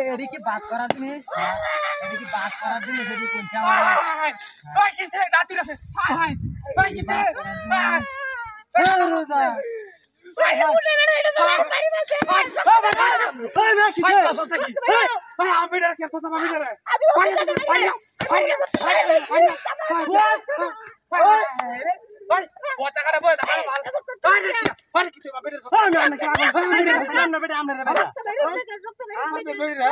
এদিকে বাদ করার দিনে এদিকে বাদ করার দিনে যদি কোনটা ভাই কিসে রাতি রাতে হাই হাই ভাই কিসে রোজা ভাই মুলে বেড়ে এটা তো লাগ পারি না ভাই ভাই না কিসে ভাই আমি ডর কে তো আমি ডর ভাই ভাই ভাই ভাই ওটা কাটা বয় দাঁড়া মাল ভাই ভাই কিসে বাবা বেড়ে আমি না কি আমরা বেটা আমরা বেটা আমি বেড়ে রে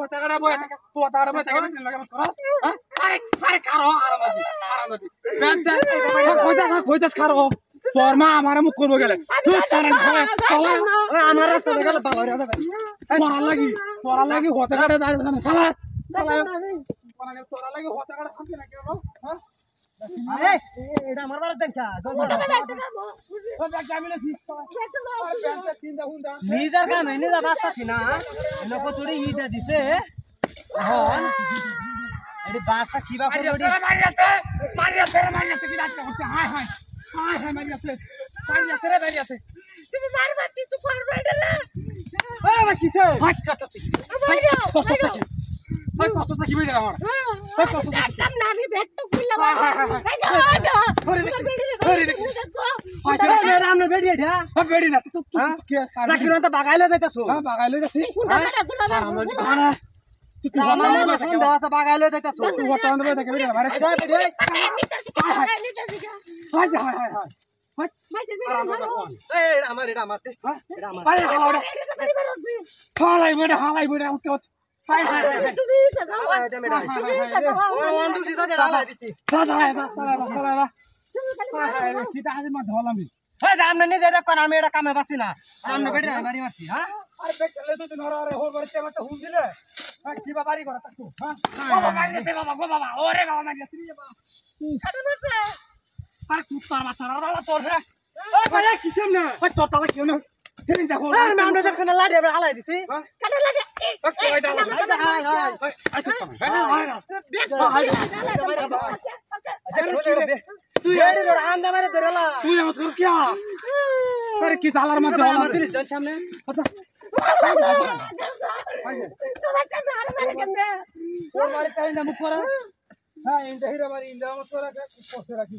ওটা কাটা বয় ওটা কাটা বয় থাকে লাগে মত করো আরে আরে কারো আরামদি বেন্তে কইতাছ কারো তোর মা আমারে মুখ করব গেলে তুই তার আমার রাস্তা গেলে ভালো রে তোরা লাগি হতে কাটা দাঁড়া খালা খালা তোরা লাগি হতে কাটা শান্তি না কেন হ্যাঁ আরে এটা আমার বাড়ি দেখা নিজের কাম নিজে বাঁচতাছি না লোক চুরি ইটা দিছে এখন এটি বাসটা কিবা করে মারিয়াছে কি রাখতে করতে হাই হাই হাই হাই মারিয়াছে তুমি মারবা কিছু করবে না ওই আমার কিছে হাই কষ্ট কি বেড়ে আমার একদম না আমি ব্যাগ তো খুললাম আমরা বেরিয়ে যা বেড়ি না তুই রাখি না তো বাগাইলে যাইতাছো বাগাইলে যাচ্ছি আমার মনে সন্দেহ আছে বাগাইলে যাইতাছো তুই ওটা অন্ধ দেখে বেড়ে না আমার এটা আমার এটা আমার হালাই বেড়ে আমাকে আমরা নিজে দেখুন আমি এটা কামে পাচ্ছি না আমরা বেটে বাড়ি মারছি হ্যাঁ আমরা দেখুন লাড়ি হালাই দিছি তুই আন্দা মারে ধরেলা তুই আমার তোর কি আরে কি তালার মধ্যে আমার দিন সামনে তোর মারি তাই না মুখ করা হ্যাঁ ইন্দা হিরা মারি ইন্দা আমার তোরা পোস্টে রাখি